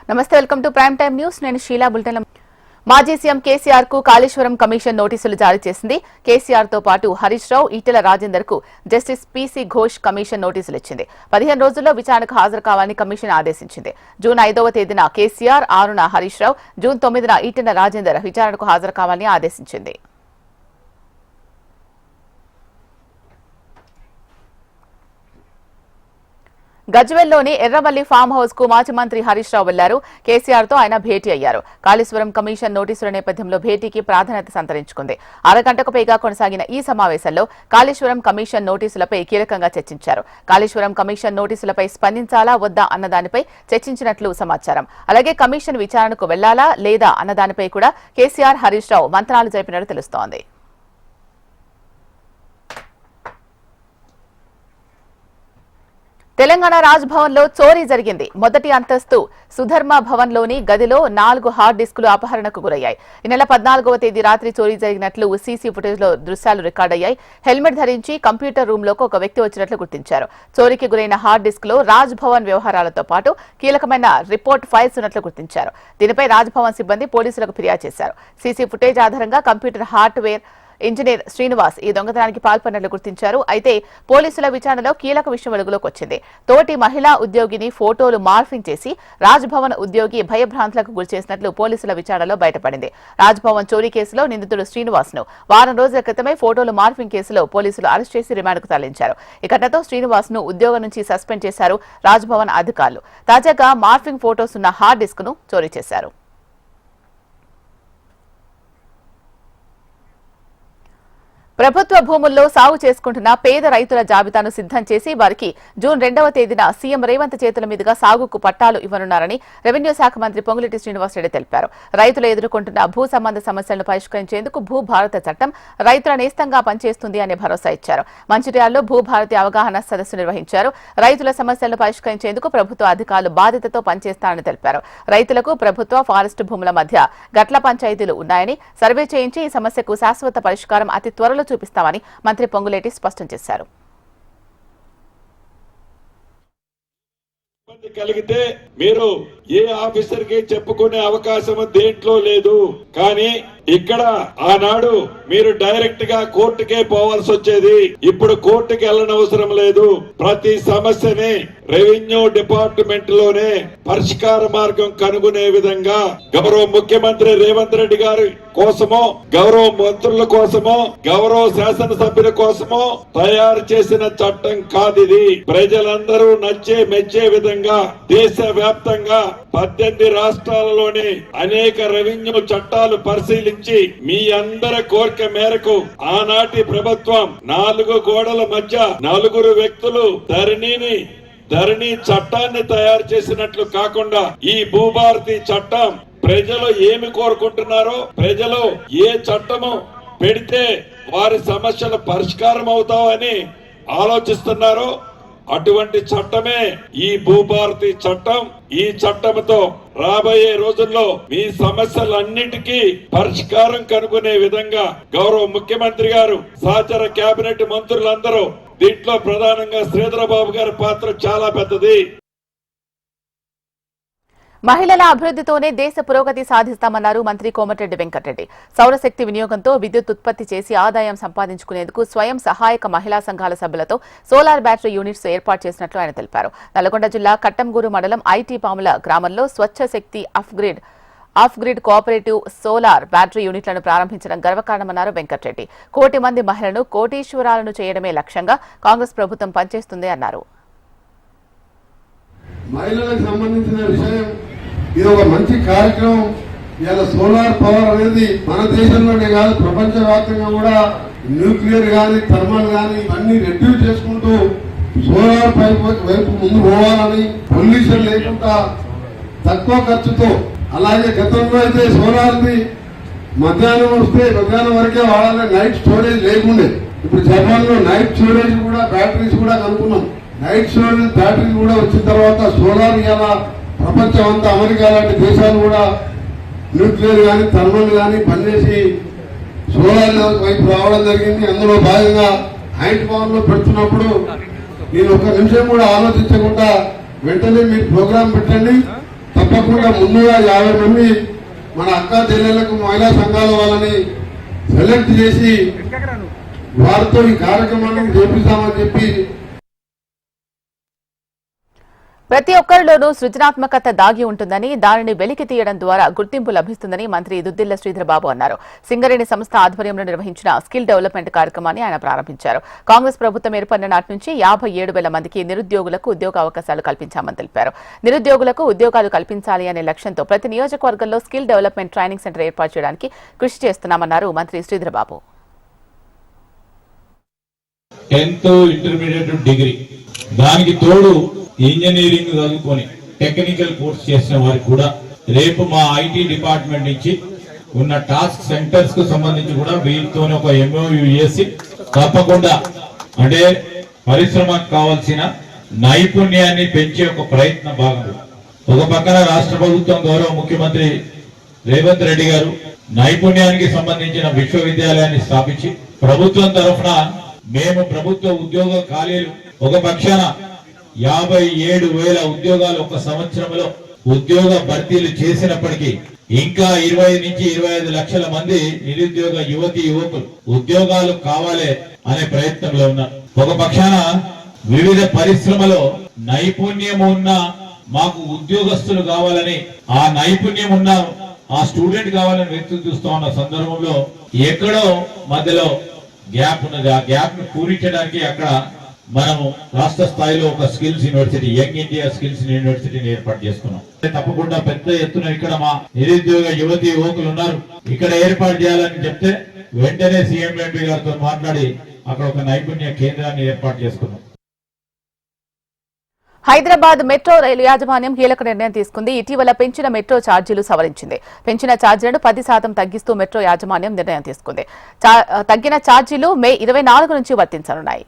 నమస్తే, welcome to prime time news. నేను Sheela. Bulletin. మాజీ సీఎం కేసీఆర్ కు కాళేశ్వరం కమిషన్ నోటీసులు జారీ చేసింది. కేసీఆర్ తో పాటు హరీష్ రావు, ఈటెల రాజేందర్ కు జస్టిస్ పీసీ ఘోష్ కమిషన్ నోటీసులు ఇచ్చింది. 15 రోజుల్లో విచారణకు హాజరు కావాలని కమిషన్ ఆదేశించింది. జూన్ 5వ తేదీన కేసీఆర్, 6న హరీష్ రావు, జూన్ 9న ఈటెల రాజేందర్ విచారణకు హాజరు కావాలని ఆదేశించింది. గజ్వెల్లోని ఎర్రవల్లి ఫామ్ హౌస్ కు మాజీ మంత్రి హరీష్ రావు వెళ్లారు. కేసీఆర్ తో ఆయన భేటీ అయ్యారు. కాళేశ్వరం కమిషన్ నోటీసుల నేపథ్యంలో భేటీకి ప్రాధాన్యత సంతరించుకుంది. అరగంటకు పైగా కొనసాగిన ఈ సమావేశంలో కాళేశ్వరం కమిషన్ నోటీసులపై కీలకంగా చర్చించారు. కాళేశ్వరం కమిషన్ నోటీసులపై స్పందించాలా వద్దా అన్నదానిపై చర్చించినట్లు సమాచారం. అలాగే కమిషన్ విచారణకు వెళ్లాలా లేదా అన్నదానిపై కూడా కేసీఆర్, హరీష్ రావు మంత్రాలు జరిపినట్టు తెలుస్తోంది. తెలంగాణ రాజ్భవన్ లో చోరీ జరిగింది. మొదటి అంతస్తు సుధర్మ భవన్ లోని గదిలో 4 హార్డ్ డిస్కులు అపహరణకు గురయ్యాయి. ఈ నెల 14వ తేదీ రాత్రి చోరీ జరిగినట్లు సీసీ ఫుటేజ్ లో దృశ్యాలు రికార్డయ్యాయి. హెల్మెట్ ధరించి కంప్యూటర్ రూమ్ లోకి ఒక వ్యక్తి వచ్చినట్లు గుర్తించారు. చోరీకి గురైన హార్డ్ డిస్క్ లో రాజ్భవన్ వ్యవహారాలతో పాటు కీలకమైన రిపోర్ట్ ఫైల్స్ ఉన్నట్లు గుర్తించారు. దీనిపై రాజ్భవన్ సిబ్బంది పోలీసులకు ఫిర్యాదు చేశారు. సీసీ ఫుటేజ్ ఆధారంగా కంప్యూటర్ హార్డ్వేర్ ఇంజనీర్ శ్రీనివాస్ ఈ దొంగతనానికి పాల్పడినట్లు గుర్తించారు. అయితే పోలీసుల విచారణలో కీలక విషయం వెలుగులోకి వచ్చింది. తోటి మహిళా ఉద్యోగిని ఫోటోలు మార్ఫింగ్ చేసి రాజ్భవన్ ఉద్యోగి భయభ్రాంతులకు గురిచేసినట్లు పోలీసుల విచారణలో బయటపడింది. రాజ్భవన్ చోరీ కేసులో నిందితుడు శ్రీనివాస్ ను వారం రోజుల క్రితమే ఫోటోలు మార్ఫింగ్ కేసులో పోలీసులు అరెస్ట్ చేసి రిమాండ్కు తరలించారు. ఈ ఘటనతో శ్రీనివాస్ ను ఉద్యోగం నుంచి సస్పెండ్ చేశారు రాజ్భవన్ అధికారులు. తాజాగా మార్ఫింగ్ ఫోటోస్ ఉన్న హార్డ్ డిస్క్ ను చోరీ చేశారు. ప్రభుత్వ భూముల్లో సాగు చేసుకుంటున్న పేద రైతుల జాబితాను సిద్ధం చేసి వారికి జూన్ 2వ తేదీన సీఎం రేవంత్ చేతుల మీదుగా సాగుకు పట్టాలు ఇవ్వనున్నారని రెవెన్యూ శాఖ మంత్రి పొంగులేటి శ్రీనివాసరెడ్డి తెలిపారు. రైతులు ఎదుర్కొంటున్న భూ సంబంధ సమస్యలను పరిష్కరించేందుకు భూభారత చట్టం రైతుల నేస్తంగా పనిచేస్తుంది అనే భరోసా ఇచ్చారు. మంచిర్యాలలో భూభారతి అవగాహన సదస్సు నిర్వహించారు. రైతుల సమస్యలను పరిష్కరించేందుకు ప్రభుత్వ అధికారులు బాధ్యతతో పనిచేస్తారని తెలిపారు. రైతులకు ప్రభుత్వ ఫారెస్టు భూముల మధ్య గట్ల పంచాయతీలు ఉన్నాయని సర్వే చేయించి ఈ సమస్యకు శాశ్వత పరిష్కారం అతి త్వరలో చూపిస్తామని మంత్రి పొంగులేటి స్పష్టం చేశారు. కలిగితే మీరు ఏ ఆఫీసర్ కి చెప్పుకునే అవకాశం దేంట్లో లేదు. కానీ ఇక్కడ ఆనాడు మీరు డైరెక్ట్ గా కోర్టుకే పోవాల్సి వచ్చేది. ఇప్పుడు కోర్టుకి వెళ్ళనవసరం లేదు. ప్రతి సమస్యని రెవెన్యూ డిపార్ట్మెంట్ లోనే పరిష్కార మార్గం కనుగొనే విధంగా గౌరవ ముఖ్యమంత్రి రేవంత్ రెడ్డి గారి కోసమో, గౌరవ మంత్రుల కోసమో, గౌరవ శాసనసభ్యుల కోసమో తయారు చేసిన చట్టం కాదిది. ప్రజలందరూ నచ్చే మెచ్చే విధంగా దేశ వ్యాప్తంగా 18 రాష్ట్రాలలోని అనేక రెవెన్యూ చట్టాలు పరిశీలించి మీ అందరి కోరిక మేరకు ఆనాటి ప్రభుత్వం 4 గోడల మధ్య 4 వ్యక్తులు ధరణి చట్టాన్ని తయారు చేసినట్లు కాకుండా ఈ భూభారతి చట్టం ప్రజలు ఏమి కోరుకుంటున్నారో, ప్రజలు ఏ చట్టము పెడితే వారి సమస్యలు పరిష్కారం అవుతావని ఆలోచిస్తున్నారో అటువంటి చట్టమే ఈ భూభారతి చట్టం. ఈ చట్టంతో రాబోయే రోజుల్లో మీ సమస్యలన్నిటికీ పరిష్కారం కనుగొనే విధంగా గౌరవ ముఖ్యమంత్రి గారు, సహచర కేబినెట్ మంత్రులందరూ, దీంట్లో ప్రధానంగా శ్రీధరబాబు గారి పాత్ర చాలా పెద్దది. మహిళల అభివృద్ధితోనే దేశ పురోగతి సాధిస్తామన్నారు మంత్రి కోమటిరెడ్డి వెంకటరెడ్డి. సౌరశక్తి వినియోగంతో విద్యుత్ ఉత్పత్తి చేసి ఆదాయం సంపాదించుకునేందుకు స్వయం సహాయక మహిళా సంఘాల సభ్యులతో సోలార్ బ్యాటరీ యూనిట్స్ ఏర్పాటు చేసినట్లు ఆయన తెలిపారు. నల్గొండ జిల్లా కట్టంగూరు మండలం ఐటీ పాముల గ్రామంలో Swachh Shakti off grid cooperative solar battery యూనిట్లను ప్రారంభించడం గర్వకారణమన్నారు వెంకటరెడ్డి. 1 కోటి మంది మహిళలను కోటీశ్వరాలను చేయడమే లక్ష్యంగా కాంగ్రెస్ ప్రభుత్వం పనిచేస్తుంది అన్నారు. మహిళలకు సంబంధించిన విషయం ఇది ఒక మంచి కార్యక్రమం. ఇలా సోలార్ పవర్ అనేది మన దేశంలోనే కాదు, ప్రపంచవ్యాప్తంగా కూడా న్యూక్లియర్ గానీ, థర్మల్ గానీ అన్ని రెడ్యూస్ చేసుకుంటూ సోలార్ వైపు ముందు పోవాలని, పొల్యూషన్ లేకుండా తక్కువ ఖర్చుతో. అలాగే గతంలో అయితే సోలార్ని మధ్యాహ్నం వస్తే మధ్యాహ్నం వరకే వాడాలి, నైట్ స్టోరేజ్ లేకుండే. ఇప్పుడు జపాన్ లో నైట్ స్టోరేజ్ కూడా బ్యాటరీస్ కూడా కనుక్కున్నాం. నైట్ స్టోరేజ్ బ్యాటరీస్ కూడా వచ్చిన తర్వాత సోలార్ ఇలా ప్రపంచం అంతా, అమెరికా లాంటి దేశాలు కూడా న్యూక్లియర్ కానీ, థర్మల్ కానీ పనిచేసి సోలార్ వైపు రావడం జరిగింది. అందులో భాగంగా హైట్ పవర్ లో పెడుతున్నప్పుడు నేను 1 నిమిషం కూడా ఆలోచించకుండా వెంటనే మీరు ప్రోగ్రాం పెట్టండి, తప్పకుండా ముందుగా 50 మంది మన అక్క చెల్లెళ్లకు మహిళా సంఘాల వాళ్ళని సెలెక్ట్ చేసి వారితో ఈ కార్యక్రమాన్ని చేపిస్తామని చెప్పి. ప్రతి ఒక్కరిలోనూ సృజనాత్మకత దాగి ఉంటుందని, దానిని వెలికి తీయడం ద్వారా గుర్తింపు లభిస్తుందని మంత్రి దుద్దిళ్ల శ్రీధరబాబు అన్నారు. సింగరేణి సంస్థ ఆధ్వర్యంలో నిర్వహించిన స్కిల్ డెవలప్మెంట్ కార్యక్రమాన్ని ఆయన ప్రారంభించారు. కాంగ్రెస్ ప్రభుత్వం ఏర్పడిన నాటి నుంచి 57,000 మందికి నిరుద్యోగులకు ఉద్యోగ అవకాశాలు కల్పించామని తెలిపారు. నిరుద్యోగులకు ఉద్యోగాలు కల్పించాలి అనే లక్ష్యంతో ప్రతి నియోజకవర్గంలో స్కిల్ డెవలప్మెంట్ ట్రైనింగ్ సెంటర్ ఏర్పాటు చేయడానికి కృషి చేస్తున్నామన్నారు మంత్రి శ్రీధరబాబు. 10th ఇంటర్మీడియట్ డిగ్రీ దానికి తోడు ఇంజనీరింగ్ చదువుకొని టెక్నికల్ కోర్స్ చేసిన వారికి కూడా రేపు మా ఐటీ డిపార్ట్మెంట్ నుంచి ఉన్న టాస్క్ సెంటర్స్ కు సంబంధించి కూడా వీటితో ఒక MOU చేసి తప్పకుండా అంటే పరిశ్రమకు కావాల్సిన నైపుణ్యాన్ని పెంచే ఒక ప్రయత్న భాగంలో ఒక పక్కన రాష్ట్ర ప్రభుత్వం గౌరవ ముఖ్యమంత్రి రేవంత్ రెడ్డి గారు నైపుణ్యానికి సంబంధించిన విశ్వవిద్యాలయాన్ని స్థాపించి ప్రభుత్వం తరఫున మేము ప్రభుత్వ ఉద్యోగ ఖాళీలు ఒక పక్షాన 57,000 ఉద్యోగాలు ఒక సంవత్సరంలో ఉద్యోగ భర్తీలు చేసినప్పటికీ ఇంకా 20 నుంచి 25 లక్షల మంది నిరుద్యోగ యువకులు ఉద్యోగాలు కావాలి అనే ప్రయత్నంలో ఉన్నారు. ఒక పక్షాన వివిధ పరిశ్రమలో నైపుణ్యం ఉన్న మాకు ఉద్యోగస్తులు కావాలని ఆ నైపుణ్యం ఉన్న ఆ స్టూడెంట్ కావాలని వ్యక్తులు చూస్తా ఉన్న సందర్భంలో ఎక్కడో మధ్యలో గ్యాప్ ఉన్నది. ఆ గ్యాప్ ను పూరించడానికి అక్కడ మనము రాష్ట్ర స్థాయిలో ఒక skills university young India skills యూనివర్సిటీని ఏర్పాటు చేసుకున్నాం. తప్పకుండా పెద్ద ఎత్తున ఇక్కడ మా నిరుద్యోగ యువకులు ఉన్నారు. ఇక్కడ ఏర్పాటు చేయాలని చెప్తే వెంటనే సీఎం ఎంపీ గారితో మాట్లాడి అక్కడ ఒక నైపుణ్య కేంద్రాన్ని ఏర్పాటు చేసుకున్నాం. హైదరాబాద్ మెట్రో రైలు యాజమాన్యం కీలక నిర్ణయం తీసుకుంది. ఇటీవల పెంచిన మెట్రో ఛార్జీలు సవరించింది. పెంచిన ఛార్జీలను 10% తగ్గిస్తూ మెట్రో యాజమాన్యం నిర్ణయం తీసుకుంది. తగ్గిన ఛార్జీలు మే 24 నుంచి వర్తించనున్నాయి.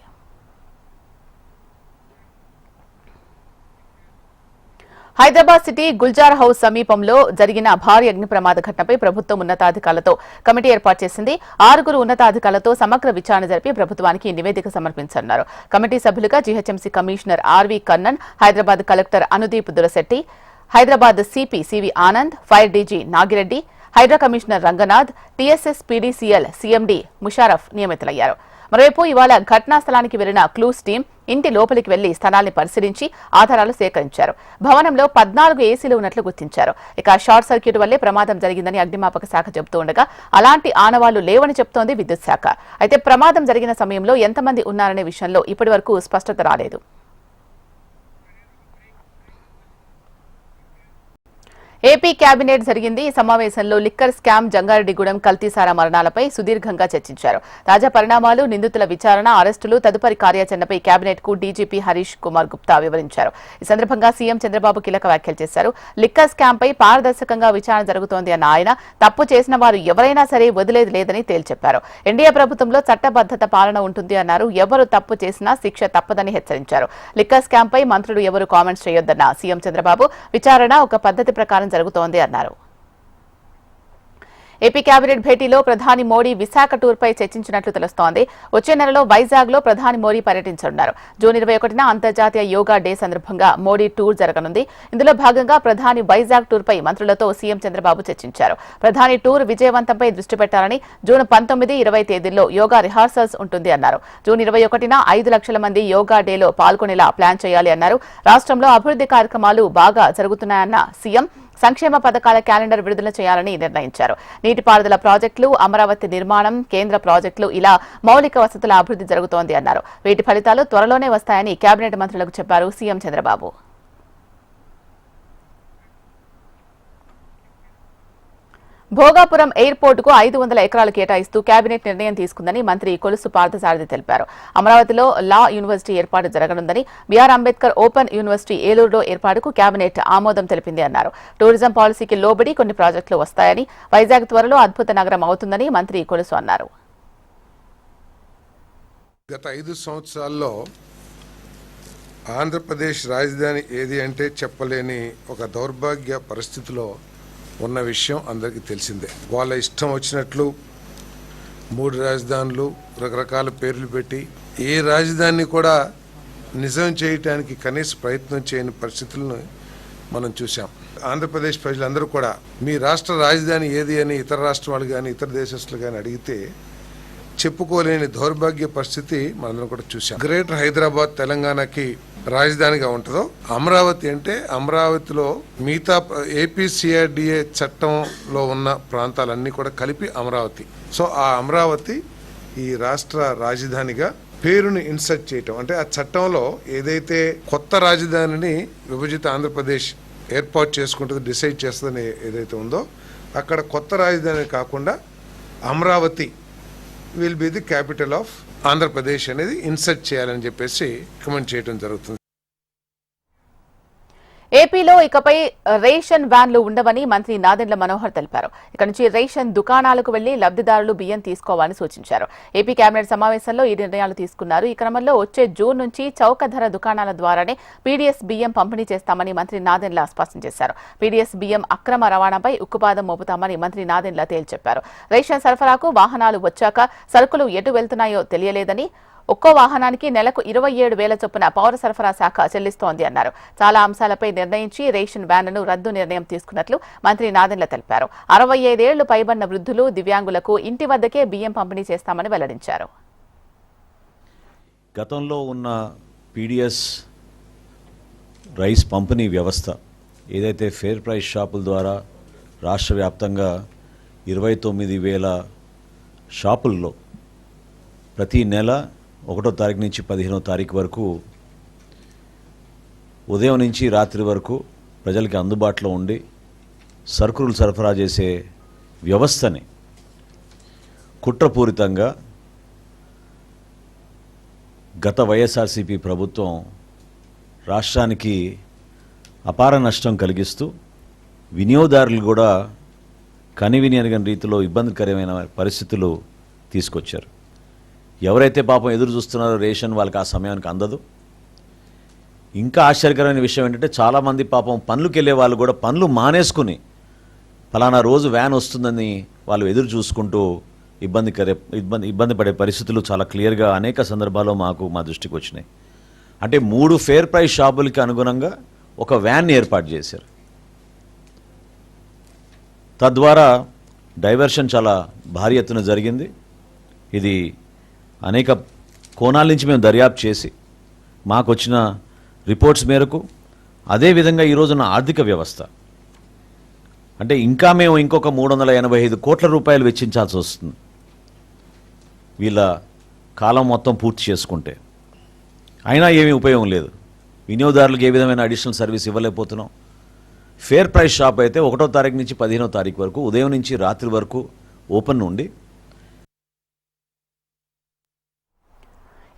హైదరాబాద్ సిటీ గుల్జార్ హౌస్ సమీపంలో జరిగిన భారీ అగ్ని ప్రమాద ఘటనపై ప్రభుత్వం ఉన్నతాధికారులతో కమిటీ ఏర్పాటు చేసింది. 6 ఉన్నతాధికారులతో సమగ్ర విచారణ జరిపి ప్రభుత్వానికి నివేదిక సమర్పించనున్నారు. కమిటీ సభ్యులుగా GHMC commissioner RV Kannan, Hyderabad collector Anudeep Durishetti, Hyderabad CP CV Anand, fire DG Nagireddy, HYDRAA commissioner Ranganath, TSSPDCL CMD Musharraf నియమితులయ్యారు. మరోవైపు ఇవాళ ఘటనా స్థలానికి వెళ్లిన క్లూస్ టీం ఇంటి లోపలికి వెళ్లి స్థలాన్ని పరిశీలించి ఆధారాలు సేకరించారు. భవనంలో 14 ఏసీలు ఉన్నట్లు గుర్తించారు. ఇక షార్ట్ సర్క్యూట్ వల్లే ప్రమాదం జరిగిందని అగ్నిమాపక శాఖ చెబుతూ ఉండగా అలాంటి ఆనవాళ్లు లేవని చెబుతోంది విద్యుత్ శాఖ. అయితే ప్రమాదం జరిగిన సమయంలో ఎంతమంది ఉన్నారనే విషయంలో ఇప్పటివరకు స్పష్టత రాలేదు. ఏపీ కేబినెట్ జరిగింది. ఈ సమావేశంలో లిక్కర్ స్కామ్, జంగారెడ్డిగూడెం కల్తీసారా మరణాలపై సుదీర్ఘంగా చర్చించారు. తాజా పరిణామాలు, నిందితుల విచారణ, అరెస్టులు, తదుపరి కార్యాచరణపై కేబినెట్ కు డీజీపీ హరీష్ కుమార్ గుప్తా వివరించారు. ఈ సందర్భంగా సీఎం చంద్రబాబు కీలక వ్యాఖ్యలు చేశారు. లిక్కర్ స్కామ్ పై పారదర్శకంగా విచారణ జరుగుతోంది అన్న ఆయన తప్పు చేసిన వారు ఎవరైనా సరే వదిలేది లేదని తేల్చెప్పారు. ఎన్డీఏ ప్రభుత్వంలో చట్టబద్దత పాలన ఉంటుంది అన్నారు. ఎవరు తప్పు చేసినా శిక్ష తప్పదని హెచ్చరించారు. లిక్కర్ స్కామ్ పై మంత్రులు ఎవరు కామెంట్స్ చేయొద్దన్న సీఎం చంద్రబాబు విచారణ ఒక పద్ధతి ప్రకారం జరుగుతోంది అన్నారు. ఏపీ కేబినెట్ భేటీలో ప్రధాని మోడీ విశాఖ టూర్ పై చర్చించినట్లు తెలుస్తోంది. వచ్చే నెలలో వైజాగ్ లో ప్రధాని మోడీ పర్యటించనున్నారు. జూన్ 21న అంతర్జాతీయ యోగా డే సందర్భంగా మోడీ టూర్ జరగనుంది. ఇందులో భాగంగా ప్రధాని వైజాగ్ టూర్ పై మంత్రులతో సీఎం చంద్రబాబు చర్చించారు. ప్రధాని టూర్ విజయవంతంపై దృష్టి పెట్టాలని జూన్ 19, 20 తేదీల్లో యోగా రిహార్సల్స్ ఉంటుంది అన్నారు. జూన్ 21న 5 లక్షల మంది యోగా డేలో పాల్గొనేలా ప్లాన్ చేయాలి అన్నారు. రాష్ట్రంలో అభివృద్ధి కార్యక్రమాలు బాగా జరుగుతున్నాయన్న సీఎం సంక్షేమ పథకాల క్యాలెండర్ విడుదల చేయాలని నిర్ణయించారు. నీటిపారుదల ప్రాజెక్టులు, అమరావతి నిర్మాణం, కేంద్ర ప్రాజెక్టులు ఇలా మౌలిక వసతుల అభివృద్ధి జరుగుతోంది అన్నారు. వీటి ఫలితాలు త్వరలోనే వస్తాయని కేబినెట్ మంత్రులకు చెప్పారు సీఎం చంద్రబాబు. భోగాపురం ఎయిర్పోర్టుకు 500 ఎకరాలు కేటాయిస్తూ కేబినెట్ నిర్ణయం తీసుకుందని మంత్రి కొలుసు పార్థసారథి తెలిపారు. అమరావతిలో లా యూనివర్సిటీ ఏర్పాటు జరగనుందని, బీఆర్ అంబేద్కర్ ఓపెన్ యూనివర్సిటీ ఏలూరులో ఏర్పాటుకు కేబినెట్ ఆమోదం తెలిపింది అన్నారు. టూరిజం పాలసీకి లోబడి కొన్ని ప్రాజెక్టులు వస్తాయని, వైజాగ్ త్వరలో అద్భుత నగరం అవుతుందని మంత్రి కొలుసు అన్నారు. గత 5 సంవత్సరాల్లో ఆంధ్రప్రదేశ్ రాజధాని ఏది అంటే చెప్పలేని ఒక దౌర్భాగ్య పరిస్థితిలో ఉన్న విషయం అందరికీ తెలిసిందే. వాళ్ళ ఇష్టం వచ్చినట్లు 3 రాజధానులు, రకరకాల పేర్లు పెట్టి ఏ రాజధానిని కూడా నిజం చేయటానికి కనీస ప్రయత్నం చేయని పరిస్థితులను మనం చూసాం. ఆంధ్రప్రదేశ్ ప్రజలందరూ కూడా మీ రాష్ట్ర రాజధాని ఏది అని ఇతర రాష్ట్రం వాళ్ళు కానీ ఇతర దేశస్తులు కానీ అడిగితే చెప్పుకోలేని దౌర్భాగ్య పరిస్థితి మనందరం కూడా చూసాం. గ్రేటర్ హైదరాబాద్ తెలంగాణకి రాజధానిగా ఉంటుందో, అమరావతి అంటే అమరావతిలో మిగతా ఏపీసీఆర్డీఏ చట్టంలో ఉన్న ప్రాంతాలన్నీ కూడా కలిపి అమరావతి. సో ఆ అమరావతి ఈ రాష్ట్ర రాజధానిగా పేరుని ఇన్సర్ట్ చేయటం అంటే ఆ చట్టంలో ఏదైతే కొత్త రాజధానిని విభజిత ఆంధ్రప్రదేశ్ ఏర్పాటు చేసుకుంటుంది డిసైడ్ చేస్తుందని ఏదైతే ఉందో అక్కడ కొత్త రాజధాని కాకుండా Amaravati will be the capital of Andhra Pradesh అనేది ఇన్సర్ట్ చేయాలని చెప్పేసి రికమెండ్ చేయడం జరుగుతుంది. ఏపీలో ఇకపై రేషన్ వ్యాన్లు ఉండవని మంత్రి నాదెండ్ల మనోహర్ తెలిపారు. ఇక నుంచి రేషన్ దుకాణాలకు వెళ్లి లబ్దిదారులు బియ్యం తీసుకోవాలని సూచించారు. ఏపీ కేబినెట్ సమావేశంలో ఈ నిర్ణయాలు తీసుకున్నారు. ఈ క్రమంలో వచ్చే జూన్ నుంచి చౌక ధర దుకాణాల ద్వారానే పీడీఎస్ బియ్యం పంపిణీ చేస్తామని మంత్రి నాదెండ్ల స్పష్టం చేశారు. పీడీఎస్ బియ్యం అక్రమ రవాణాపై ఉక్కుపాదం మోపుతామని మంత్రి నాదెండ్ల తేల్చెప్పారు. రేషన్ సరఫరాకు వాహనాలు వచ్చాక సరుకులు ఎటు వెళ్తున్నాయో తెలియలేదని, ఒక్కో వాహనానికి నెలకు 27,000 చొప్పున పౌర సరఫరా శాఖ చెల్లిస్తోంది అన్నారు. చాలా అంశాలపై నిర్ణయించి రేషన్ వ్యాన్లను రద్దు నిర్ణయం తీసుకున్నట్లు మంత్రి నాదెండ్ల తెలిపారు. 65 ఏళ్లు పైబడిన వృద్ధులు, దివ్యాంగులకు ఇంటి వద్దకే బియ్యం పంపిణీ చేస్తామని వెల్లడించారు. గతంలో ఉన్న పీడీఎస్ రైస్ పంపిణీ వ్యవస్థ ఏదైతే ఫేర్ ప్రైస్ షాపుల ద్వారా రాష్ట్ర వ్యాప్తంగా 29,000 షాపుల్లో ప్రతి నెల 1వ తారీఖు నుంచి 15వ తారీఖు వరకు ఉదయం నుంచి రాత్రి వరకు ప్రజలకి అందుబాటులో ఉండి సరుకులు సరఫరా చేసే వ్యవస్థని కుట్రపూరితంగా గత వైఎస్ఆర్సీపీ ప్రభుత్వం రాష్ట్రానికి అపార నష్టం కలిగిస్తూ వినియోగదారులు కూడా కనివిని ఎరగని రీతిలో ఇబ్బందికరమైన పరిస్థితులు తీసుకొచ్చారు. ఎవరైతే పాపం ఎదురు చూస్తున్నారో రేషన్ వాళ్ళకి ఆ సమయానికి అందదు. ఇంకా ఆశ్చర్యకరమైన విషయం ఏంటంటే చాలామంది పాపం పనులకు వెళ్ళే వాళ్ళు కూడా పనులు మానేసుకుని ఫలానా రోజు వ్యాన్ వస్తుందని వాళ్ళు ఎదురు చూసుకుంటూ ఇబ్బంది పడే పరిస్థితులు చాలా క్లియర్గా అనేక సందర్భాల్లో మా దృష్టికి వచ్చినాయి. అంటే 3 ఫేర్ ప్రైస్ షాపులకి అనుగుణంగా ఒక వ్యాన్ని ఏర్పాటు చేశారు. తద్వారా డైవర్షన్ చాలా భారీ ఎత్తున జరిగింది. ఇది అనేక కోణాల నుంచి మేము దర్యాప్తు చేసి మాకు వచ్చిన రిపోర్ట్స్ మేరకు అదేవిధంగా ఈరోజున ఆర్థిక వ్యవస్థ అంటే ఇంకా మేము ఇంకొక 385 కోట్ల రూపాయలు వెచ్చించాల్సి వస్తుంది వీళ్ళ కాలం మొత్తం పూర్తి చేసుకుంటే. అయినా ఏమీ ఉపయోగం లేదు. వినియోగదారులకు ఏ విధమైన అడిషనల్ సర్వీస్ ఇవ్వలేకపోతున్నాం. ఫేర్ ప్రైస్ షాప్ అయితే 1వ తారీఖు నుంచి 15వ తారీఖు వరకు ఉదయం నుంచి రాత్రి వరకు ఓపెన్ ఉండి.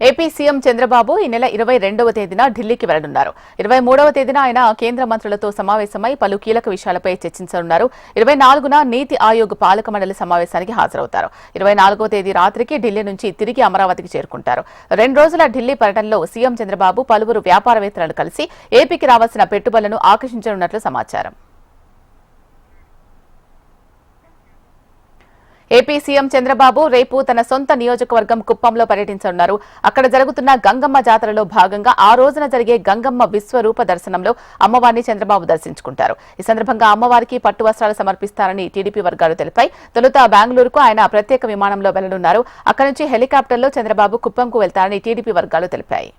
ఏపీ సీఎం చంద్రబాబు ఈ నెల 22వ తేదీన ఢిల్లీకి వెళ్లనున్నారు. 23వ తేదీన ఆయన కేంద్ర మంత్రులతో సమావేశమై పలు కీలక విషయాలపై చర్చించనున్నారు. 24న నీతి ఆయోగ్ పాలక మండలి సమావేశానికి హాజరవుతారు. 24వ తేదీ రాత్రికి ఢిల్లీ నుంచి తిరిగి అమరావతికి చేరుకుంటారు. 2 రోజుల ఢిల్లీ పర్యటనలో సీఎం చంద్రబాబు పలువురు వ్యాపారవేత్తలను కలిసి ఏపీకి రావాల్సిన పెట్టుబడులను ఆకర్షించనున్నట్లు సమాచారం. ఏపీ సీఎం చంద్రబాబు రేపు తన సొంత నియోజకవర్గం కుప్పంలో పర్యటించనున్నారు. అక్కడ జరుగుతున్న గంగమ్మ జాతరలో భాగంగా ఆ రోజున జరిగే గంగమ్మ విశ్వరూప దర్శనంలో అమ్మవారిని చంద్రబాబు దర్శించుకుంటారు. ఈ సందర్భంగా అమ్మవారికి పట్టు వస్త్రాలు సమర్పిస్తారని టీడీపీ వర్గాలు తెలిపాయి. తొలుత బెంగళూరుకు ఆయన ప్రత్యేక విమానంలో వెళ్లనున్నారు. అక్కడి నుంచి హెలికాప్టర్లో చంద్రబాబు కుప్పంకు వెళ్తారని టీడీపీ వర్గాలు తెలిపాయి.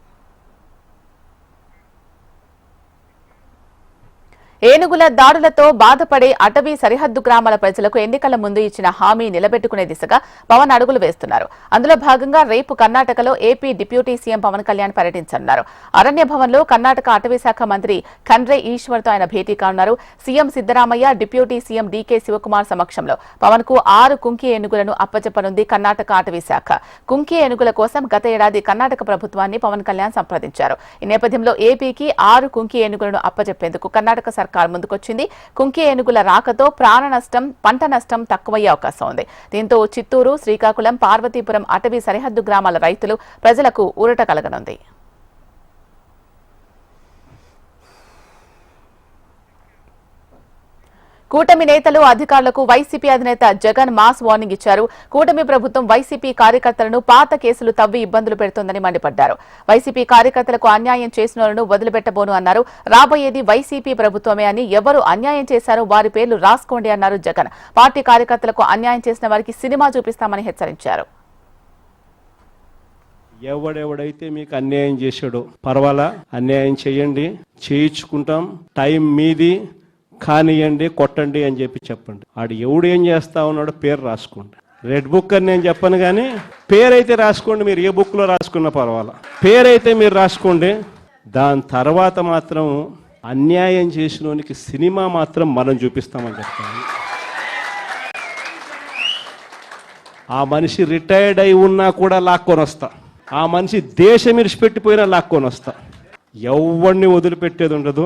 ఏనుగుల దాడులతో బాధపడే అటవీ సరిహద్దు గ్రామాల ప్రజలకు ఎన్నికల ముందు ఇచ్చిన హామీ నిలబెట్టుకునే దిశగా పవన్ అడుగులు వేస్తున్నారు. అందులో భాగంగా రేపు కర్ణాటకలో AP deputy CM Pawan Kalyan పర్యటించనున్నారు. అరణ్య భవన్లో కర్ణాటక అటవీ శాఖ మంత్రి ఖండ్రే ఈశ్వర్తో ఆయన భేటీ కానున్నారు. CM Siddaramaiah, deputy CM DK Shivakumar సమక్షంలో పవన్ కు 6 కుంకి ఏనుగులను అప్పచెప్పనుంది కర్ణాటక అటవీ శాఖ. కుంకి ఏనుగుల కోసం గత ఏడాది కర్ణాటక ప్రభుత్వాన్ని పవన్ కళ్యాణ్ సంప్రదించారు. ఈ నేపథ్యంలో ఏపీకి 6 కుంకి ఏనుగులను అప్పచెప్పేందుకు కర్ణాటక సర్కార్ ముందుకొచ్చింది. కుంకి ఏనుగుల రాకతో ప్రాణ నష్టం, పంట నష్టం తక్కువయ్యే అవకాశం ఉంది. దీంతో చిత్తూరు, శ్రీకాకుళం, పార్వతీపురం అటవీ సరిహద్దు గ్రామాల రైతులు, ప్రజలకు ఊరట కలగనుంది. కూటమి నేతలు అధికారులకు వైసీపీ అధినేత జగన్ మాస్ వార్నింగ్ ఇచ్చారు. కూటమి ప్రభుత్వం వైసీపీ కార్యకర్తలను పాత కేసులు తవ్వి ఇబ్బందులు పెడుతోందని మండిపడ్డారు. వైసీపీ కార్యకర్తలకు అన్యాయం చేసిన వాళ్లను వదిలిపెట్టబోను అన్నారు. రాబోయేది వైసీపీ ప్రభుత్వమే అని, ఎవరు అన్యాయం చేశారో వారి పేర్లు రాసుకోండి అన్నారు జగన్. పార్టీ కార్యకర్తలకు అన్యాయం చేసిన వారికి సినిమా చూపిస్తామని హెచ్చరించారు. ఎవడెవడైతే మీకు అన్యాయం చేశాడో పర్వాలా, అన్యాయం చేయండి, చేయించుకుంటాం, టైం మీది, కానియండి, కొట్టండి అని చెప్పండి. ఆడు ఎవడు ఏం చేస్తా ఉన్నాడో పేరు రాసుకోండి. రెడ్ బుక్ అని నేను చెప్పను, కానీ పేరైతే రాసుకోండి. మీరు ఏ బుక్లో రాసుకున్నా పర్వాలా, పేరైతే మీరు రాసుకోండి. దాని తర్వాత మాత్రం అన్యాయం చేసినోనికి సినిమా మాత్రం మనం చూపిస్తామని చెప్తాను. ఆ మనిషి రిటైర్డ్ అయి ఉన్నా కూడా లాక్కొని వస్తా, ఆ మనిషి దేశం విడిచిపెట్టిపోయినా లాక్కొని వస్తా. ఎవరిని వదిలిపెట్టేది ఉండదు.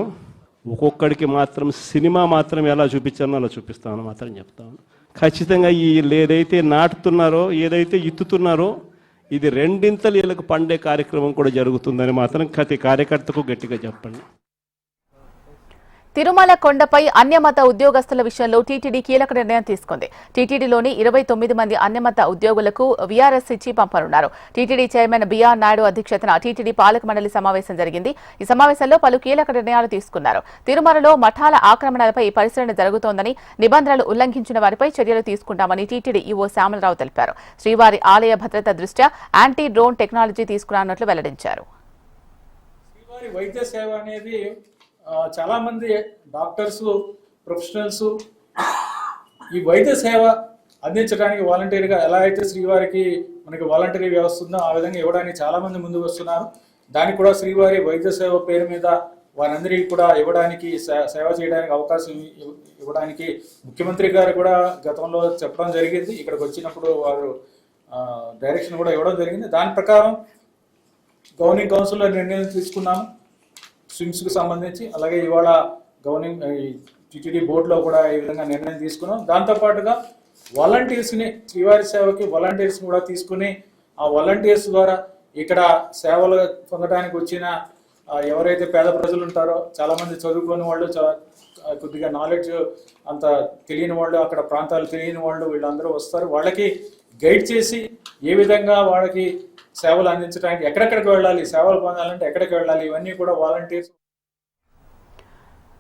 ఒక్కొక్కడికి మాత్రం సినిమా మాత్రం ఎలా చూపించానో అలా చూపిస్తామని మాత్రం చెప్తాను. ఖచ్చితంగా ఏదైతే నాటుతున్నారో, ఏదైతే ఇత్తుతున్నారో, ఇది రెండింతలు వీళ్ళకు పండే కార్యక్రమం కూడా జరుగుతుందని మాత్రం ప్రతి కార్యకర్తకు గట్టిగా చెప్పండి. తిరుమల కొండపై అన్యమత ఉద్యోగస్తుల విషయంలో టీటీడీ కీలక నిర్ణయం తీసుకుంది. టీటీడీలోని 29 మంది అన్యమత ఉద్యోగులకు వీఆర్ఎస్ ఇచ్చి పంపనున్నారు. టీటీడీ చైర్మన్ బీఆర్ నాయుడు అధ్యక్షతన టీటీడీ పాలక మండలి సమావేశం జరిగింది. ఈ సమావేశంలో పలు కీలక నిర్ణయాలు తీసుకున్నారు. తిరుమలలో మఠాల ఆక్రమణలపై పరిశీలన జరుగుతోందని, నిబంధనలు ఉల్లంఘించిన వారిపై చర్యలు తీసుకుంటామని టీటీడీ ఈవో శ్యామలరావు తెలిపారు. శ్రీవారి ఆలయ భద్రత దృష్ట్యా యాంటీ డ్రోన్ టెక్నాలజీ తీసుకురానున్నట్లు వెల్లడించారు. చాలా మంది డాక్టర్స్, ప్రొఫెషనల్స్ ఈ వైద్య సేవ అందించడానికి వాలంటీర్గా ఎలా అయితే శ్రీవారికి మనకి వాలంటీర్ వ్యవస్థ ఉందో ఆ విధంగా ఇవ్వడానికి చాలా మంది ముందుకు వస్తున్నారు. దానికి కూడా శ్రీవారి వైద్య సేవ పేరు మీద వారందరికీ కూడా ఇవ్వడానికి, సేవ చేయడానికి అవకాశం ఇవ్వడానికి ముఖ్యమంత్రి గారు కూడా గతంలో చెప్పడం జరిగింది. ఇక్కడికి వచ్చినప్పుడు వారు డైరెక్షన్ కూడా ఇవ్వడం జరిగింది. దాని ప్రకారం గవర్నింగ్ కౌన్సిల్లో నిర్ణయం తీసుకున్నాము స్విమ్స్కి సంబంధించి. అలాగే ఇవాళ గవర్నింగ్ టీటీడీ బోర్డులో కూడా ఈ విధంగా నిర్ణయం తీసుకున్నాం. దాంతోపాటుగా వాలంటీర్స్ని, శ్రీవారి సేవకి వాలంటీర్స్ కూడా తీసుకుని ఆ వాలంటీర్స్ ద్వారా ఇక్కడ సేవలు పొందడానికి వచ్చిన ఎవరైతే పేద ప్రజలు ఉంటారో, చాలామంది చదువుకోని వాళ్ళు, కొద్దిగా నాలెడ్జ్ అంత తెలియని వాళ్ళు, అక్కడ ప్రాంతాలు తెలియని వాళ్ళు, వీళ్ళందరూ వస్తారు. వాళ్ళకి గైడ్ చేసి ఏ విధంగా వాళ్ళకి సేవలు అందించడానికి, ఎక్కడెక్కడికి వెళ్ళాలి, సేవలు పొందాలంటే ఎక్కడికి వెళ్ళాలి, ఇవన్నీ కూడా volunteers.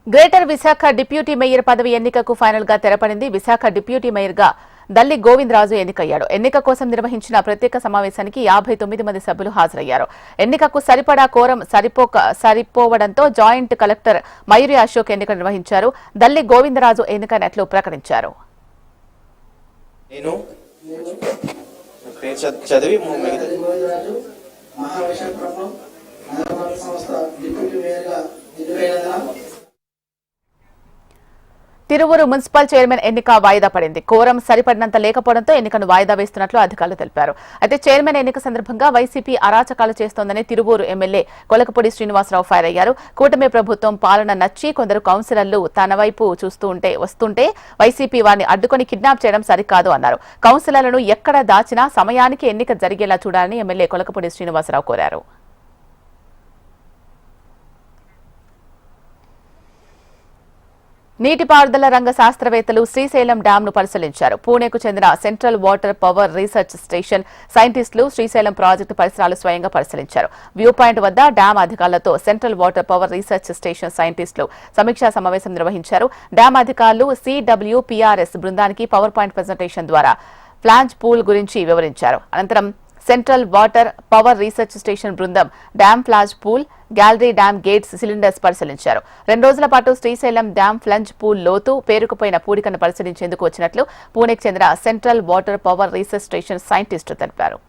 Greater Visakha deputy mayor పదవి ఎన్నికకు ఫైనల్ గా తెరపడింది. విశాఖ డిప్యూటీ మేయర్ గా దల్లి గోవిందరాజు ఎన్నికయ్యాడు. ఎన్నిక కోసం నిర్వహించిన ప్రత్యేక సమావేశానికి 59 మంది సభ్యులు హాజరయ్యారు. ఎన్నికకు సరిపడా కోరం సరిపోవడంతో జాయింట్ కలెక్టర్ మయూరి అశోక్ ఎన్నిక నిర్వహించారు. దల్లి గోవిందరాజు ఎన్నికైనట్లు ప్రకటించారు. తిరువూరు మున్సిపల్ చైర్మన్ ఎన్నిక వాయిదా పడింది. కోరం సరిపడినంత లేకపోవడంతో ఎన్నికను వాయిదా వేస్తున్నట్లు అధికారులు తెలిపారు. అయితే చైర్మన్ ఎన్నిక సందర్భంగా వైసీపీ అరాచకాలు చేస్తోందని తిరువూరు ఎమ్మెల్యే కొలకపూడి శ్రీనివాసరావు ఫైర్ అయ్యారు. కూటమి ప్రభుత్వం పాలన నచ్చి కొందరు కౌన్సిలర్లు తన వైపు వస్తుంటే వైసీపీ వారిని అడ్డుకొని కిడ్నాప్ చేయడం సరికాదు అన్నారు. కౌన్సిలర్లను ఎక్కడ దాచినా సమయానికి ఎన్నిక జరిగేలా చూడాలని ఎమ్మెల్యే కొలకపూడి శ్రీనివాసరావు కోరారు. నీటిపారుదల రంగ శాస్త్రవేత్తలు శ్రీశైలం డ్యాంను పరిశీలించారు. పూణేకు చెందిన central water power research station సైంటిస్టులు శ్రీశైలం ప్రాజెక్టు పరిసరాలు స్వయంగా పరిశీలించారు. వ్యూ పాయింట్ వద్ద డ్యాం అధికారులతో central water power research station సైంటిస్టులు సమీక్షా సమావేశం నిర్వహించారు. డ్యాం అధికారులు CWPRS బృందానికి పవర్ పాయింట్ ప్రెజెంటేషన్ ద్వారా ఫ్లాంజ్ పూల్ గురించి వివరించారు. అనంతరం సెంట్రల్ వాటర్ పవర్ రీసెర్చ్ స్టేషన్ బృందం dam flash pool, gallery dam gates, cylinders పరిశీలించారు. 2 రోజుల పాటు శ్రీశైలం డ్యాం ఫ్లంజ్ పూల్ లోతు, పేరుకుపోయిన పూడికను పరిశీలించేందుకు వచ్చినట్లు పూణేకు చెందిన central water power research station scientist తెలిపారు.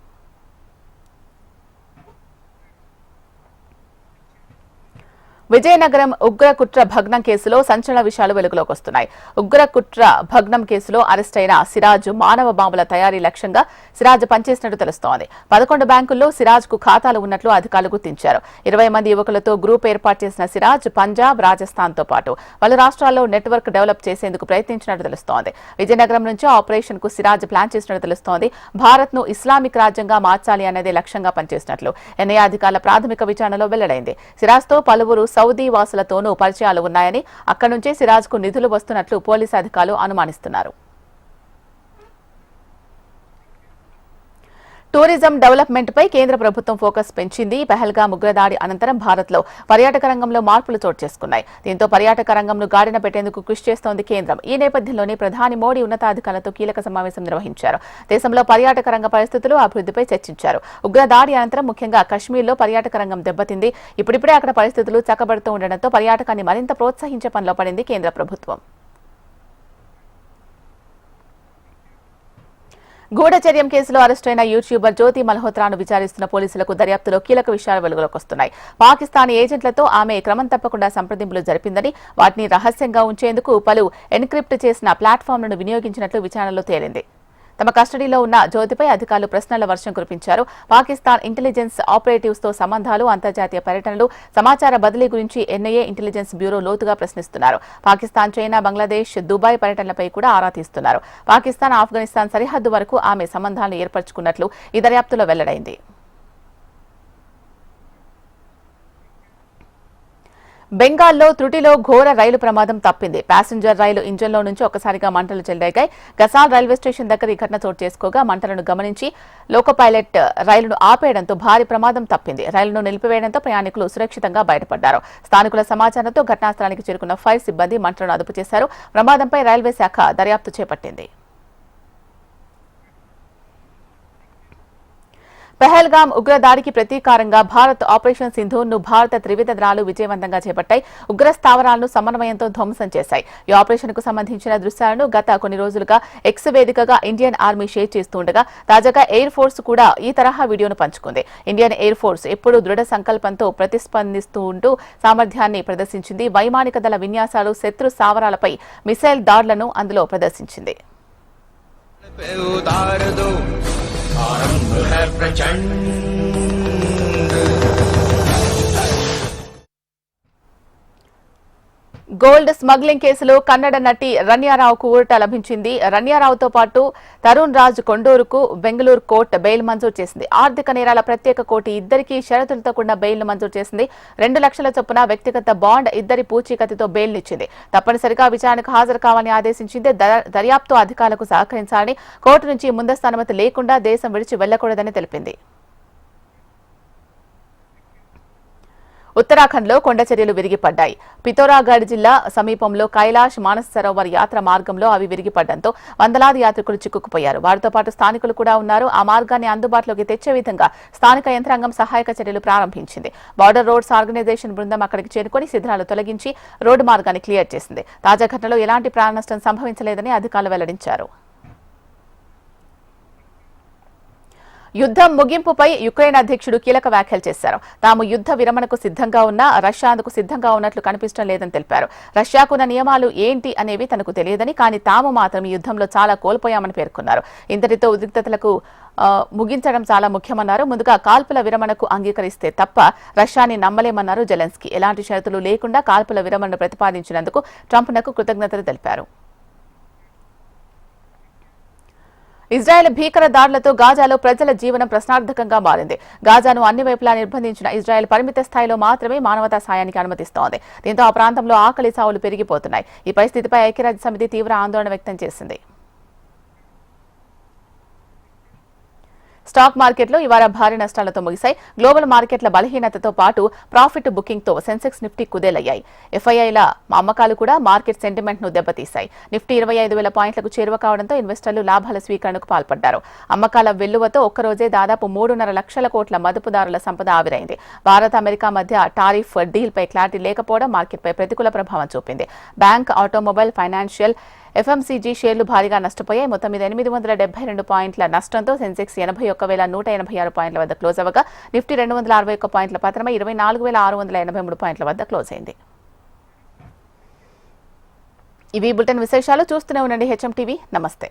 విజయనగరం ఉగ్రకుట్ర భగ్నం కేసులో సంచలన విషయాలు వెలుగులోకి వస్తున్నాయి. ఉగ్రకుట్ర భగ్నం కేసులో అరెస్టైన సిరాజ్ మానవ బాంబుల తయారీ లక్ష్యంగా సిరాజ్ పనిచేసినట్టు తెలుస్తోంది. 11 బ్యాంకుల్లో సిరాజ్ కు ఖాతాలు ఉన్నట్లు అధికారులు గుర్తించారు. 20 మంది యువకులతో గ్రూప్ ఏర్పాటు చేసిన సిరాజ్ పంజాబ్, రాజస్థాన్ తో పాటు పలు రాష్ట్రాల్లో నెట్వర్క్ డెవలప్ చేసేందుకు ప్రయత్నించినట్టు తెలుస్తోంది. విజయనగరం నుంచి ఆపరేషన్ కు సిరాజ్ ప్లాన్ చేసినట్టు తెలుస్తోంది. భారత్ ను ఇస్లామిక్ రాజ్యంగా మార్చాలి అనేది లక్ష్యంగా పనిచేసినట్లు ఎన్ఐఏ అధికారుల ప్రాథమిక విచారణలో వెల్లడైంది. సిరాజ్ తో పలువురు సౌదీ వాసులతోనూ పరిచయాలు ఉన్నాయని, అక్కడి నుంచే సిరాజ్కు నిధులు వస్తున్నట్లు పోలీసు అధికారులు అనుమానిస్తున్నారు. టూరిజం డెవలప్మెంట్ పై కేంద్ర ప్రభుత్వం ఫోకస్ పెంచింది. పహల్గామ్ ఉగ్రదాడి అనంతరం భారత్లో పర్యాటక రంగంలో మార్పులు చోటు చేసుకున్నాయి. దీంతో పర్యాటక రంగంను గాడిన పెట్టేందుకు కృషి చేస్తోంది కేంద్రం. ఈ నేపథ్యంలోనే ప్రధాని మోడీ ఉన్నతాధికారులతో కీలక సమావేశం నిర్వహించారు. దేశంలో పర్యాటక రంగ పరిస్థితులు, అభివృద్ధిపై చర్చించారు. ఉగ్రదాడి అనంతరం ముఖ్యంగా కశ్మీర్లో పర్యాటక రంగం దెబ్బతింది. ఇప్పుడిప్పుడే అక్కడ పరిస్థితులు చక్కబడుతూ ఉండడంతో పర్యాటకాన్ని మరింత ప్రోత్సహించే పనిలో పడింది కేంద్ర ప్రభుత్వం. గూఢచర్యం కేసులో అరెస్టైన యూట్యూబర్ జ్యోతి మల్హోత్రాను విచారిస్తున్న పోలీసులకు దర్యాప్తులో కీలక విషయాలు వెలుగులోకి వస్తున్నాయి. పాకిస్తానీ ఏజెంట్లతో ఆమె క్రమం తప్పకుండా సంప్రదింపులు జరిపిందని, వాటిని రహస్యంగా ఉంచేందుకు పలు ఎన్క్రిప్ట్ చేసిన ప్లాట్ఫామ్లను వినియోగించినట్లు విచారణలో తేలింది. తమ కస్టడీలో ఉన్న జ్యోతిపై అధికారులు ప్రశ్నల వర్షం కురిపించారు. పాకిస్తాన్ ఇంటెలిజెన్స్ ఆపరేటివ్స్ తో సంబంధాలు, అంతర్జాతీయ పర్యటనలు, సమాచార బదిలీ గురించి ఎన్ఐఏ ఇంటెలిజెన్స్ బ్యూరో లోతుగా ప్రశ్నిస్తున్నారు. పాకిస్తాన్, చైనా, బంగ్లాదేశ్, దుబాయ్ పర్యటనలపై కూడా ఆరా తీస్తున్నారు. పాకిస్తాన్, ఆఫ్ఘనిస్తాన్ సరిహద్దు వరకు ఆమె సంబంధాలను ఏర్పరచుకున్నట్లు ఈ దర్యాప్తులో వెల్లడైంది. బెంగాల్లో త్రుటిలో ఘోర రైలు ప్రమాదం తప్పింది. ప్యాసింజర్ రైలు ఇంజన్లో నుంచి ఒక్కసారిగా మంటలు చెలరేగాయి. గసాల్ రైల్వే స్టేషన్ దగ్గర ఈ ఘటన చోటు చేసుకోగా మంటలను గమనించి లోకో పైలట్ రైలును ఆపేయడంతో భారీ ప్రమాదం తప్పింది. రైలును నిలిపివేయడంతో ప్రయాణికులు సురక్షితంగా బయటపడ్డారు. స్థానికుల సమాచారంతో ఘటనాస్థలానికి చేరుకున్న ఫైర్ సిబ్బంది మంటలను అదుపు చేశారు. ప్రమాదంపై రైల్వే శాఖ దర్యాప్తు చేపట్టింది. పహల్గామ్ ఉగ్రదాడికి ప్రతీకారంగా భారత్ ఆపరేషన్ సింధూర్ను భారత త్రివిధ దళాలు విజయవంతంగా చేపట్టాయి. ఉగ్ర స్థావరాలను సమన్వయంతో ధ్వంసం చేశాయి. ఈ ఆపరేషన్కు సంబంధించిన దృశ్యాలను గత కొన్ని రోజులుగా ఎక్స్ వేదికగా ఇండియన్ ఆర్మీ షేర్ చేస్తుండగా తాజాగా ఎయిర్ ఫోర్స్ కూడా ఈ తరహా వీడియోను పంచుకుంది. ఇండియన్ ఎయిర్ ఫోర్స్ ఎప్పుడూ దృఢ సంకల్పంతో ప్రతిస్పందిస్తూ సామర్థ్యాన్ని ప్రదర్శించింది. వైమానిక దళ విన్యాసాలు, శత్రు స్థావరాలపై మిసైల్ దాడులను అందులో ప్రదర్శించింది. గోల్డ్ స్మగ్లింగ్ కేసులో కన్నడ నటి రన్యారావుకు ఊరట లభించింది. రన్యారావుతో పాటు తరుణ్ రాజ్ కొండూరుకు బెంగళూరు కోర్టు బెయిల్ మంజూరు చేసింది. ఆర్థిక నేరాల ప్రత్యేక కోర్టు ఇద్దరికీ షరతులతో కూడిన బెయిల్ను మంజూరు చేసింది. 2 లక్షల చొప్పున వ్యక్తిగత బాండ్, ఇద్దరి పూచీకత్తుతో బెయిల్నిచ్చింది. తప్పనిసరిగా విచారణకు హాజరు కావాలని ఆదేశించింది. దర్యాప్తు అధికారులకు సహకరించాలని, కోర్టు నుంచి ముందస్తు అనుమతి లేకుండా దేశం విడిచి వెళ్లకూడదని తెలిపింది. ఉత్తరాఖండ్లో కొండ చర్యలు విరిగిపడ్డాయి. పితోరాగఢ్ జిల్లా సమీపంలో కైలాష్ మానస్ సరోవర్ యాత్ర మార్గంలో అవి విరిగిపడడంతో వందలాది యాత్రికులు చిక్కుకుపోయారు. వారితో పాటు స్థానికులు కూడా ఉన్నారు. ఆ మార్గాన్ని అందుబాటులోకి తెచ్చే విధంగా స్థానిక యంత్రాంగం సహాయక చర్యలు ప్రారంభించింది. బార్డర్ రోడ్స్ ఆర్గనైజేషన్ బృందం అక్కడికి చేరుకుని శిథిలాలు తొలగించి రోడ్డు మార్గాన్ని క్లియర్ చేసింది. తాజా ఘటనలో ఎలాంటి ప్రాణ నష్టం సంభవించలేదని అధికారులు వెల్లడించారు. యుద్ధం ముగింపుపై యుక్రెయిన్ అధ్యక్షుడు కీలక వ్యాఖ్యలు చేశారు. తాము యుద్ధ విరమణకు సిద్ధంగా ఉన్నా రష్యా అందుకు సిద్ధంగా ఉన్నట్లు కనిపించడం లేదని తెలిపారు. రష్యాకున్న నియమాలు ఏంటి అనేవి తనకు తెలియదని, కానీ తాము మాత్రం ఈ యుద్ధంలో చాలా కోల్పోయామని పేర్కొన్నారు. ఇంతటితో ఉద్రిక్తతలకు ముగించడం చాలా ముఖ్యమన్నారు. ముందుగా కాల్పుల విరమణకు అంగీకరిస్తే తప్ప రష్యాని నమ్మలేమన్నారు జెలెన్స్కీ. ఎలాంటి షరతులు లేకుండా కాల్పుల విరమణను ప్రతిపాదించినందుకు ట్రంప్నకు కృతజ్ఞతలు తెలిపారు. ఇజ్రాయెల్ భీకర దాడులతో గాజాలో ప్రజల జీవనం ప్రశ్నార్థకంగా మారింది. గాజాను అన్ని వైపులా నిర్బంధించిన ఇజ్రాయెల్ పరిమిత స్థాయిలో మాత్రమే మానవతా సాయానికి అనుమతిస్తోంది. దీంతో ఆ ప్రాంతంలో ఆకలి సావులు పెరిగిపోతున్నాయి. ఈ పరిస్థితిపై ఐక్యరాజ్యసమితి తీవ్ర ఆందోళన వ్యక్తం చేసింది. స్టాక్ మార్కెట్లు ఇవాళ భారీ నష్టాలతో ముగిశాయి. గ్లోబల్ మార్కెట్ల బలహీనతతో పాటు ప్రాఫిట్ బుకింగ్ తో సెన్సెక్స్, నిఫ్టీ కుదేలయ్యాయి. ఎఫ్ఐఐల అమ్మకాలు కూడా మార్కెట్ సెంటిమెంట్ ను దెబ్బతీశాయి. నిఫ్టీ 25,000 పాయింట్లకు చేరువ కావడంతో ఇన్వెస్టర్లు లాభాల స్వీకరణకు పాల్పడ్డారు. అమ్మకాల వెల్లువతో ఒక్కరోజే దాదాపు 3.5 లక్షల కోట్ల మదుపుదారుల సంపద ఆవిరైంది. భారత్, అమెరికా మధ్య టారిఫ్ డీల్ పై క్లారిటీ లేకపోవడం మార్కెట్పై ప్రతికూల ప్రభావం చూపింది. బ్యాంక్, ఆటోమొబైల్, ఫైనాన్షియల్, ఎఫ్ఎంసీజీ షేర్లు భారీగా నష్టపోయాయి. మొత్తం మీద 872 పాయింట్ల నష్టంతో సెన్సెక్స్ 81,186 పాయింట్ల వద్ద క్లోజ్ అవ్వగా నిఫ్టీ 261 పాయింట్ల పతనమై 24,683 పాయింట్ల వద్ద క్లోజ్ అయింది. ఇవి బులెటిన్ విశేషాలు. చూస్తూనే ఉండండి హెచ్ఎం టీవీ. నమస్తే.